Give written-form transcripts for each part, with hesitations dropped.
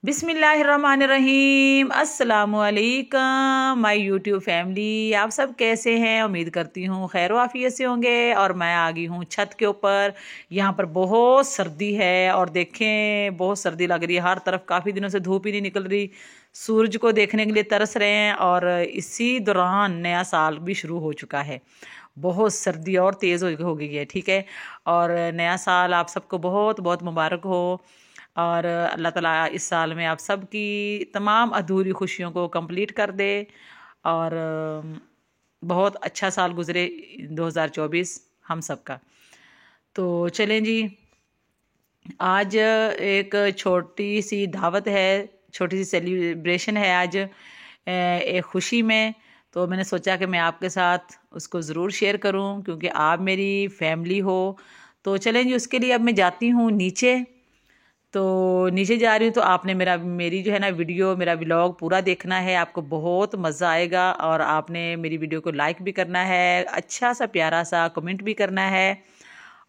बिस्मिल्लाहिर्रहमानिर्रहीम। अस्सलामुअलैकुम my YouTube family. आप सब कैसे हैं? उम्मीद करती हूँ खैर आफियत से होंगे। और मैं आ गई हूँ छत के ऊपर। यहाँ पर बहुत सर्दी है और देखें बहुत सर्दी लग रही है हर तरफ। काफ़ी दिनों से धूप ही नहीं निकल रही। सूरज को देखने के लिए तरस रहे हैं और इसी दौरान नया साल भी शुरू हो चुका है। बहुत सर्दी और तेज़ हो गई है। ठीक है। और नया साल आप सबको बहुत बहुत मुबारक हो। और अल्लाह ताला इस साल में आप सबकी तमाम अधूरी खुशियों को कंप्लीट कर दे। और बहुत अच्छा साल गुज़रे 2024 हम सबका। तो चलें जी, आज एक छोटी सी दावत है, छोटी सी सेलिब्रेशन है आज एक ख़ुशी में। तो मैंने सोचा कि मैं आपके साथ उसको ज़रूर शेयर करूं क्योंकि आप मेरी फैमिली हो। तो चलें जी, उसके लिए अब मैं जाती हूँ नीचे। तो नीचे जा रही हूँ तो आपने मेरी जो है ना वीडियो, मेरा व्लॉग पूरा देखना है। आपको बहुत मज़ा आएगा और आपने मेरी वीडियो को लाइक भी करना है, अच्छा सा प्यारा सा कमेंट भी करना है।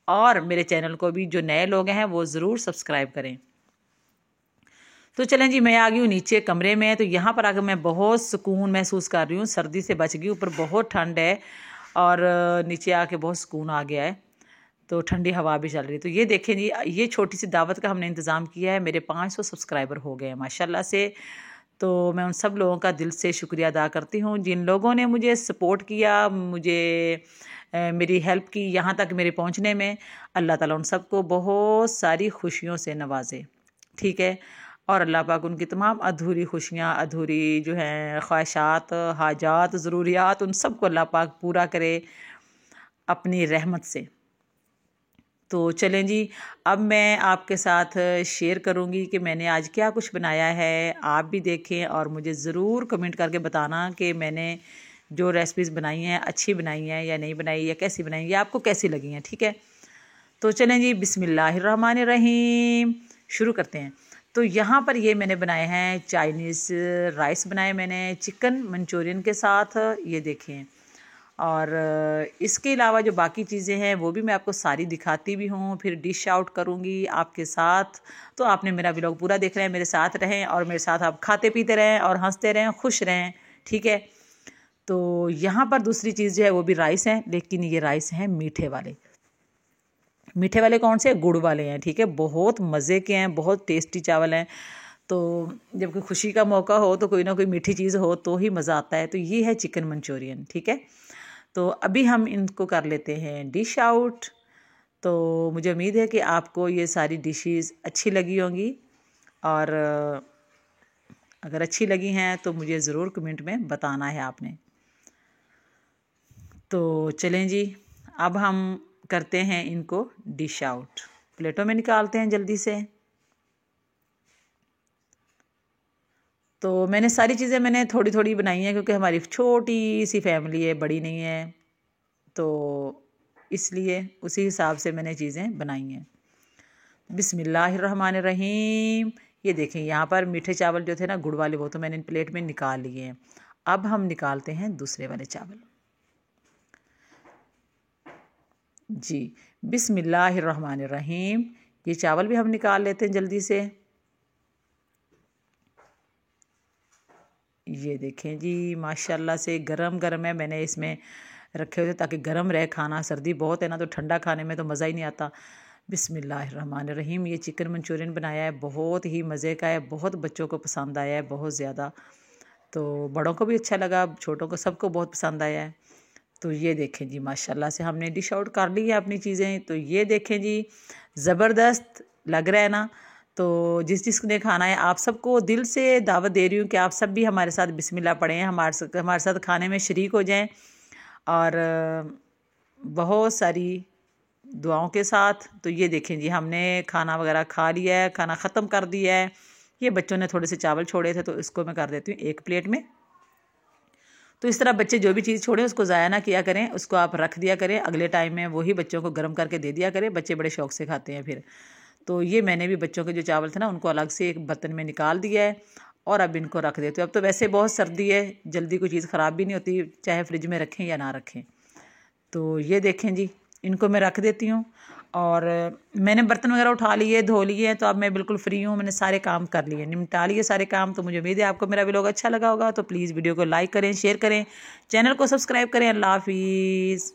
और मेरे चैनल को भी जो नए लोग हैं वो ज़रूर सब्सक्राइब करें। तो चलें जी, मैं आ गई हूँ नीचे कमरे में। तो यहाँ पर आकर मैं बहुत सुकून महसूस कर रही हूँ। सर्दी से बच गई, ऊपर बहुत ठंड है और नीचे आके बहुत सुकून आ गया है। तो ठंडी हवा भी चल रही है। तो ये देखें जी, ये छोटी सी दावत का हमने इंतज़ाम किया है। मेरे 500 सब्सक्राइबर हो गए हैं माशाल्लाह से। तो मैं उन सब लोगों का दिल से शुक्रिया अदा करती हूँ जिन लोगों ने मुझे सपोर्ट किया, मुझे मेरी हेल्प की यहाँ तक मेरे पहुँचने में। अल्लाह ताला उन सबको बहुत सारी खुशियों से नवाजे। ठीक है। और अल्लाह पाक उनकी तमाम अधूरी खुशियाँ, अधूरी जो हैं ख्वाहिशात, हाजात, ज़रूरियात, उन सबको अल्लाह पाक पूरा करे अपनी रहमत से। तो चलें जी, अब मैं आपके साथ शेयर करूंगी कि मैंने आज क्या कुछ बनाया है। आप भी देखें और मुझे ज़रूर कमेंट करके बताना कि मैंने जो रेसिपीज़ बनाई हैं अच्छी बनाई हैं या नहीं बनाई, या कैसी बनाई, या आपको कैसी लगी हैं। ठीक है। तो चलें जी, बिस्मिल्लाहिर्रहमानिर्रहीम शुरू करते हैं। तो यहाँ पर ये मैंने बनाए हैं चाइनीज़ राइस बनाए मैंने चिकन मंचूरियन के साथ, ये देखें। और इसके अलावा जो बाकी चीज़ें हैं वो भी मैं आपको सारी दिखाती भी हूँ, फिर डिश आउट करूँगी आपके साथ। तो आपने मेरा व्लॉग पूरा देख रहे हैं, मेरे साथ रहें और मेरे साथ आप खाते पीते रहें और हंसते रहें, खुश रहें। ठीक है। तो यहाँ पर दूसरी चीज़ जो है वो भी राइस है, लेकिन ये राइस हैं मीठे वाले। मीठे वाले कौन से? गुड़ वाले हैं। ठीक है। बहुत मज़े के हैं, बहुत टेस्टी चावल हैं। तो जब कोई खुशी का मौका हो तो कोई ना कोई मीठी चीज़ हो तो ही मज़ा आता है। तो ये है चिकन मंचूरियन। ठीक है। तो अभी हम इनको कर लेते हैं डिश आउट। तो मुझे उम्मीद है कि आपको ये सारी डिशेस अच्छी लगी होंगी। और अगर अच्छी लगी हैं तो मुझे ज़रूर कमेंट में बताना है आपने। तो चलें जी, अब हम करते हैं इनको डिश आउट। प्लेटों में निकालते हैं जल्दी से। तो मैंने सारी चीज़ें मैंने थोड़ी थोड़ी बनाई हैं क्योंकि हमारी छोटी सी फैमिली है, बड़ी नहीं है। तो इसलिए उसी हिसाब से मैंने चीज़ें बनाई हैं। बिस्मिल्लाहिर्रहमानिर्रहीम। ये देखें, यहाँ पर मीठे चावल जो थे ना गुड़ वाले, वो तो मैंने प्लेट में निकाल लिए हैं। अब हम निकालते हैं दूसरे वाले चावल जी। बिस्मिल्लाहिर्रहमानिर्रहीम। ये चावल भी हम निकाल लेते हैं जल्दी से। ये देखें जी, माशाल्लाह से गरम गरम है। मैंने इसमें रखे हुए थे ताकि गरम रहे खाना। सर्दी बहुत है ना, तो ठंडा खाने में तो मज़ा ही नहीं आता। बिस्मिल्लाहिर्रहमानिर्रहीम। ये चिकन मंचूरियन बनाया है, बहुत ही मज़े का है, बहुत बच्चों को पसंद आया है, बहुत ज़्यादा। तो बड़ों को भी अच्छा लगा, छोटों को, सबको बहुत पसंद आया है। तो ये देखें जी, माशाल्लाह से हमने डिश आउट कर ली है अपनी चीज़ें। तो ये देखें जी, ज़बरदस्त लग रहा है ना। तो जिसने खाना है, आप सबको दिल से दावत दे रही हूँ कि आप सब भी हमारे साथ बिस्मिल्लाह पढ़ें, हमारे साथ खाने में शरीक हो जाएं। और बहुत सारी दुआओं के साथ। तो ये देखें जी, हमने खाना वगैरह खा लिया है, खाना ख़त्म कर दिया है। ये बच्चों ने थोड़े से चावल छोड़े थे तो इसको मैं कर देती हूँ एक प्लेट में। तो इस तरह बच्चे जो भी चीज़ छोड़ें उसको ज़ाया ना किया करें, उसको आप रख दिया करें, अगले टाइम में वही बच्चों को गर्म करके दे दिया करें। बच्चे बड़े शौक से खाते हैं फिर। तो ये मैंने भी बच्चों के जो चावल थे ना उनको अलग से एक बर्तन में निकाल दिया है और अब इनको रख देते हो। अब तो वैसे बहुत सर्दी है, जल्दी कोई चीज़ ख़राब भी नहीं होती, चाहे फ्रिज में रखें या ना रखें। तो ये देखें जी, इनको मैं रख देती हूँ। और मैंने बर्तन वगैरह उठा लिए, धो लिए, तो अब मैं बिल्कुल फ्री हूँ। मैंने सारे काम कर लिए, निपटा लिए सारे काम। तो मुझे उम्मीद है आपको मेरा व्लॉग अच्छा लगा होगा। तो प्लीज़ वीडियो को लाइक करें, शेयर करें, चैनल को सब्सक्राइब करें। अल्लाह हाफिज़।